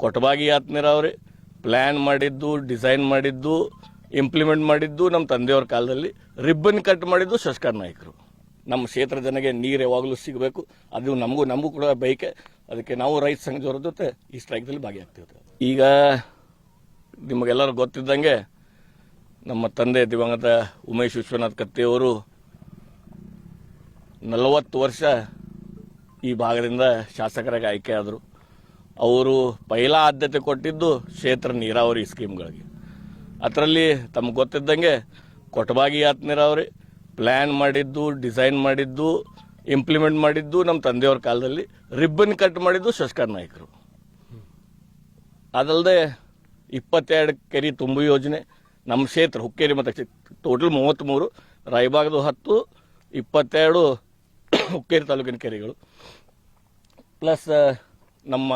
ಕೊಟಬಾಗಿ ಯಾತ್ ನೀರಾವರಿ ಪ್ಲ್ಯಾನ್ ಮಾಡಿದ್ದು, ಡಿಸೈನ್ ಮಾಡಿದ್ದು, ಇಂಪ್ಲಿಮೆಂಟ್ ಮಾಡಿದ್ದು ನಮ್ಮ ತಂದೆಯವ್ರ ಕಾಲದಲ್ಲಿ. ರಿಬ್ಬನ್ ಕಟ್ ಮಾಡಿದ್ದು ಶಶಿಕಾಂತ್ ನಾಯ್ಕರು. ನಮ್ಮ ಕ್ಷೇತ್ರ ಜನಗೆ ನೀರು ಯಾವಾಗಲೂ ಸಿಗಬೇಕು, ಅದು ನಮಗೂ ಕೂಡ ಬಯಕೆ. ಅದಕ್ಕೆ ನಾವು ರೈತ ಸಂಘದವ್ರ ಜೊತೆ ಈ ಸ್ಟ್ರೈಕ್ದಲ್ಲಿ ಭಾಗಿಯಾಗ್ತೀವಿ. ಈಗ ನಿಮಗೆಲ್ಲರೂ ಗೊತ್ತಿದ್ದಂಗೆ ನಮ್ಮ ತಂದೆ ದಿವಂಗತ ಉಮೇಶ್ ವಿಶ್ವನಾಥ್ ಕತ್ತಿಯವರು 40 ವರ್ಷ ಈ ಭಾಗದಿಂದ ಶಾಸಕರಾಗಿ ಆಯ್ಕೆ ಆದರು. ಅವರು ಪೈಲಾ ಆದ್ಯತೆ ಕೊಟ್ಟಿದ್ದು ಕ್ಷೇತ್ರ ನೀರಾವರಿ ಸ್ಕೀಮ್ಗಳಿಗೆ. ಅದರಲ್ಲಿ ತಮಗೆ ಗೊತ್ತಿದ್ದಂಗೆ ಕೊಟಬಾಗಿ ಯಾತ್ ನೀರಾವರಿ ಪ್ಲ್ಯಾನ್ ಮಾಡಿದ್ದು, ಡಿಸೈನ್ ಮಾಡಿದ್ದು, ಇಂಪ್ಲಿಮೆಂಟ್ ಮಾಡಿದ್ದು ನಮ್ಮ ತಂದೆಯವ್ರ ಕಾಲದಲ್ಲಿ. ರಿಬ್ಬನ್ ಕಟ್ ಮಾಡಿದ್ದು ಶಶಿಕಾಂತ್ ನಾಯ್ಕರು. ಅದಲ್ಲದೆ 22 ಕೆರೆ ತುಂಬು ಯೋಜನೆ ನಮ್ಮ ಕ್ಷೇತ್ರ ಹುಕ್ಕೇರಿ ಮತ್ತು ಟೋಟಲ್ 33, ರಾಯಬಾಗದು 10, 22 ಹುಕ್ಕೇರಿ ತಾಲೂಕಿನ ಕೆರೆಗಳು, ಪ್ಲಸ್ ನಮ್ಮ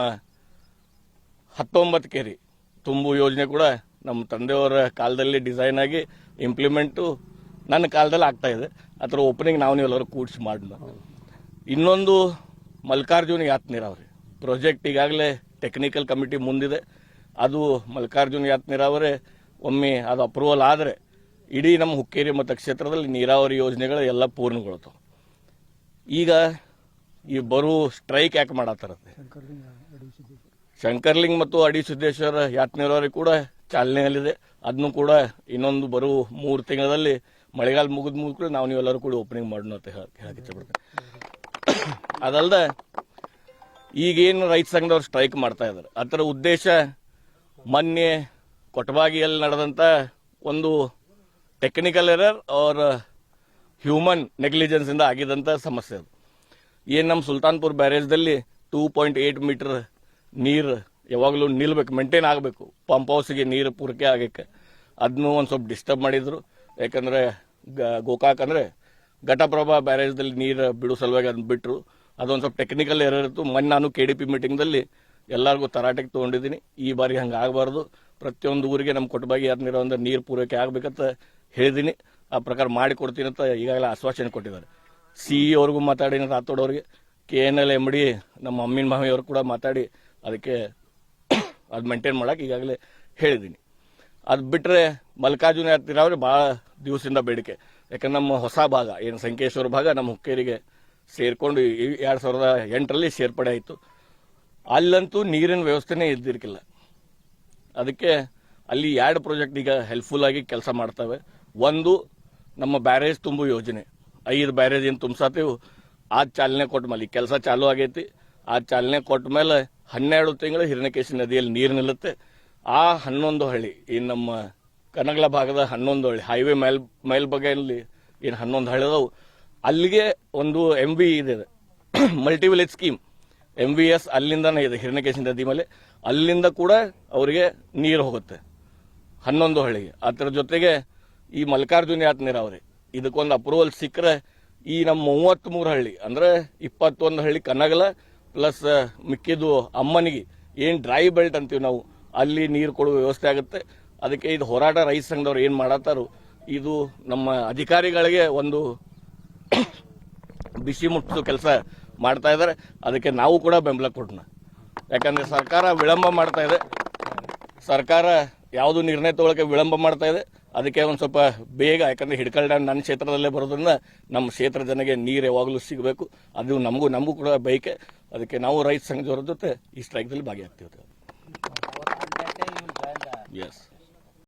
19 ಕೆರೆ ತುಂಬು ಯೋಜನೆ ಕೂಡ ನಮ್ಮ ತಂದೆಯವರ ಕಾಲದಲ್ಲಿ ಡಿಸೈನ್ ಆಗಿ ಇಂಪ್ಲಿಮೆಂಟು ನನ್ನ ಕಾಲದಲ್ಲಿ ಆಗ್ತಾ ಇದೆ. ಅದರ ಓಪನಿಂಗ್ ನಾವೆಲ್ಲರೂ ಕೂಡಿಸಿ ಮಾಡೋಣ. ಇನ್ನೊಂದು ಮಲ್ಲಿಕಾರ್ಜುನ ಯಾತ್ ನೀರಾವರಿ ಪ್ರಾಜೆಕ್ಟ್ ಈಗಾಗಲೇ ಟೆಕ್ನಿಕಲ್ ಕಮಿಟಿ ಮುಂದಿದೆ. ಅದು ಮಲ್ಲಿಕಾರ್ಜುನ ಯಾತ್ ನೀರಾವರಿ ಒಮ್ಮೆ ಅದು ಅಪ್ರೂವಲ್ ಆದರೆ ಇಡೀ ನಮ್ಮ ಹುಕ್ಕೇರಿ ಮತ್ತು ಕ್ಷೇತ್ರದಲ್ಲಿ ನೀರಾವರಿ ಯೋಜನೆಗಳು ಎಲ್ಲ ಪೂರ್ಣಗೊಳ್ತಾವೆ. ಈಗ ಈ ಬರೋ ಸ್ಟ್ರೈಕ್ ಯಾಕೆ ಮಾಡತ್ತಾರತ್ತೆ, ಶಂಕರ್ಲಿಂಗ್ ಮತ್ತು ಅಡಿ ಸಿದ್ದೇಶ್ವರ ಯಾತ್ ನೀರಾವರಿ ಕೂಡ ಚಾಲನೆಯಲ್ಲಿದೆ. ಅದನ್ನು ಕೂಡ ಇನ್ನೊಂದು ಬರೋ 3 ತಿಂಗಳಲ್ಲಿ ಮಳೆಗಾಲ ಮುಗಿದ ನಾವು ನೀವೆಲ್ಲರೂ ಕೂಡ ಓಪನಿಂಗ್ ಮಾಡೋಣ ಅಂತ ಹೇಳಕ್ಕೆ ಇಷ್ಟಪಡ್ತೇನೆ. ಅದಲ್ಲದೆ ಈಗೇನು ರೈತ ಸಂಘದವ್ರು ಸ್ಟ್ರೈಕ್ ಮಾಡ್ತಾ ಇದ್ದಾರೆ, ಅದರ ಉದ್ದೇಶ ಮೊನ್ನೆ ಕೊಟಬಾಗಿಯಲ್ಲಿ ನಡೆದಂಥ ಒಂದು ಟೆಕ್ನಿಕಲ್ ಎರರ್ ಆರ್ ಹ್ಯೂಮನ್ ನೆಗ್ಲಿಜೆನ್ಸಿಂದ ಆಗಿದಂಥ ಸಮಸ್ಯೆ ಅದು. ಏನು ನಮ್ಮ ಸುಲ್ತಾನ್ಪುರ್ ಬ್ಯಾರೇಜ್ದಲ್ಲಿ 2.8 ಮೀಟರ್ ನೀರು ಯಾವಾಗಲೂ ನಿಲ್ಬೇಕು, ಮೇಂಟೈನ್ ಆಗಬೇಕು, ಪಂಪ್ ಹೌಸ್ಗೆ ನೀರು ಪೂರೈಕೆ ಆಗಕ್ಕೆ. ಅದನ್ನು ಒಂದು ಸ್ವಲ್ಪ ಡಿಸ್ಟರ್ಬ್ ಮಾಡಿದರು. ಯಾಕಂದರೆ ಗೋಕಾಕ್ ಅಂದರೆ ಘಟಪ್ರಭಾ ಬ್ಯಾರೇಜ್ದಲ್ಲಿ ನೀರು ಬಿಡೋ ಸಲುವಾಗಿ ಅದನ್ನು ಬಿಟ್ಟರು. ಅದೊಂದು ಸ್ವಲ್ಪ ಟೆಕ್ನಿಕಲ್ ಎರರ್ ಇತ್ತು. ಮೊನ್ನೆ ನಾನು KDP ಮೀಟಿಂಗ್ದಲ್ಲಿ ಎಲ್ಲರಿಗೂ ತರಾಟೆಗೆ ತೊಗೊಂಡಿದ್ದೀನಿ. ಈ ಬಾರಿ ಹಂಗೆ ಆಗಬಾರ್ದು, ಪ್ರತಿಯೊಂದು ಊರಿಗೆ ನಮ್ಮ ಕೊಟಬಾಗಿ ಯಾತ್ ನೀರಾವರಿ ನೀರು ಪೂರೈಕೆ ಆಗಬೇಕಂತ ಹೇಳಿದ್ದೀನಿ. ಆ ಪ್ರಕಾರ ಮಾಡಿಕೊಡ್ತೀನಿ ಅಂತ ಈಗಾಗಲೇ ಆಶ್ವಾಸನೆ ಕೊಟ್ಟಿದ್ದಾರೆ. CE ಅವ್ರಿಗೂ ಮಾತಾಡಿನ, ರಾಥೋಡ್ ಅವ್ರಿಗೆ, KNL MD ನಮ್ಮ ಅಮ್ಮಿನ ಮಾವಿಯವರು ಕೂಡ ಮಾತಾಡಿ ಅದಕ್ಕೆ ಅದು ಮೇಂಟೈನ್ ಮಾಡೋಕೆ ಈಗಾಗಲೇ ಹೇಳಿದ್ದೀನಿ. ಅದು ಬಿಟ್ಟರೆ ಮಲ್ಲಿಕಾರ್ಜುನ ಯಾತ್ ನೀರಾವರಿ ಭಾಳ ದಿವಸದಿಂದ ಬೇಡಿಕೆ. ಯಾಕಂದ್ರೆ ನಮ್ಮ ಹೊಸ ಭಾಗ ಏನು ಸಂಕೇಶ್ವರ ಭಾಗ ನಮ್ಮ ಹುಕ್ಕೇರಿಗೆ ಸೇರಿಕೊಂಡು 2008ರಲ್ಲಿ ಸೇರ್ಪಡೆ ಆಯಿತು. ಅಲ್ಲಂತೂ ನೀರಿನ ವ್ಯವಸ್ಥೆನೇ ಇದ್ದಿರ್ಕಿಲ್ಲ. ಅದಕ್ಕೆ ಅಲ್ಲಿ 2 ಪ್ರಾಜೆಕ್ಟ್ ಈಗ ಹೆಲ್ಪ್ಫುಲ್ ಆಗಿ ಕೆಲಸ ಮಾಡ್ತವೆ. ಒಂದು ನಮ್ಮ ಬ್ಯಾರೇಜ್ ತುಂಬು ಯೋಜನೆ, 5 ಬ್ಯಾರೇಜ್ ಏನು ತುಂಬಿಸಾತೀವಿ ಆ ಚಾಲನೆ ಕೊಟ್ಟ ಮೇಲೆ ಕೆಲಸ ಚಾಲೂ ಆಗೈತಿ. ಆ ಚಾಲನೆ ಕೊಟ್ಟ ಮೇಲೆ 12 ತಿಂಗಳು ಹಿರಣ್ಯಕೇಶಿ ನದಿಯಲ್ಲಿ ನೀರು ನಿಲ್ಲುತ್ತೆ. ಆ 11 ಹಳ್ಳಿ ಇನ್ನು ನಮ್ಮ ಕನಗಲ ಭಾಗದ 11 ಹಳ್ಳಿ ಹೈವೇ ಮೇಲ್ಬಗೆಯಲ್ಲಿ ಏನು 11 ಹಳ್ಳಿ ಅದಾವು, ಅಲ್ಲಿಗೆ ಒಂದು MV ಇದೆ ಮಲ್ಟಿ ವಿಲೇಜ್ ಸ್ಕೀಮ್ MVS ಅಲ್ಲಿಂದನೇ ಇದೆ ಹಿರಣ್ಯಕೇಶಿ ನದಿ ಮೇಲೆ. ಅಲ್ಲಿಂದ ಕೂಡ ಅವರಿಗೆ ನೀರು ಹೋಗುತ್ತೆ 11 ಹಳ್ಳಿಗೆ. ಅದರ ಜೊತೆಗೆ ಈ ಮಲ್ಲಿಕಾರ್ಜುನ ಯಾತ್ ನೀರಾವರಿ ಇದಕ್ಕೊಂದು ಅಪ್ರೂವಲ್ ಸಿಕ್ಕರೆ ಈ ನಮ್ಮ 33 ಹಳ್ಳಿ ಅಂದರೆ 21 ಹಳ್ಳಿ ಕನಗಲ ಪ್ಲಸ್ ಮಿಕ್ಕಿದ್ದು ಅಮ್ಮನಿಗೆ ಏನು ಡ್ರೈ ಬೆಲ್ಟ್ ಅಂತೀವಿ ನಾವು, ಅಲ್ಲಿ ನೀರು ಕೊಡುವ ವ್ಯವಸ್ಥೆ ಆಗುತ್ತೆ. ಅದಕ್ಕೆ ಇದು ಹೋರಾಟ ರೈತ ಸಂಘದವ್ರು ಏನು ಮಾಡತ್ತಾರೋ ಇದು ನಮ್ಮ ಅಧಿಕಾರಿಗಳಿಗೆ ಒಂದು ಬಿಸಿ ಮುಟ್ಟಿಸೋ ಕೆಲಸ ಮಾಡ್ತಾ ಇದ್ದಾರೆ. ಅದಕ್ಕೆ ನಾವು ಕೂಡ ಬೆಂಬಲ ಕೊಡೋಣ. ಯಾಕಂದರೆ ಸರ್ಕಾರ ವಿಳಂಬ ಮಾಡ್ತಾ ಇದೆ, ಸರ್ಕಾರ ಯಾವುದು ನಿರ್ಣಯ ತಗೊಳ್ಳೋಕೆ ವಿಳಂಬ ಮಾಡ್ತಾ ಇದೆ. ಅದಕ್ಕೆ ಒಂದು ಸ್ವಲ್ಪ ಬೇಗ, ಯಾಕಂದರೆ ಹಿಡ್ಕಲ್ ಡ್ಯಾಮ್ ನನ್ನ ಕ್ಷೇತ್ರದಲ್ಲೇ ಬರೋದ್ರಿಂದ ನಮ್ಮ ಕ್ಷೇತ್ರ ಜನಗೆ ನೀರು ಯಾವಾಗಲೂ ಸಿಗಬೇಕು, ಅದು ನಮಗೂ ಕೂಡ ಬಯಕೆ. ಅದಕ್ಕೆ ನಾವು ರೈತ ಸಂಘದವ್ರ ಜೊತೆ ಈ ಸ್ಟ್ರೈಕ್ದಲ್ಲಿ ಭಾಗಿಯಾಗ್ತೀವಿ. ಎಸ್.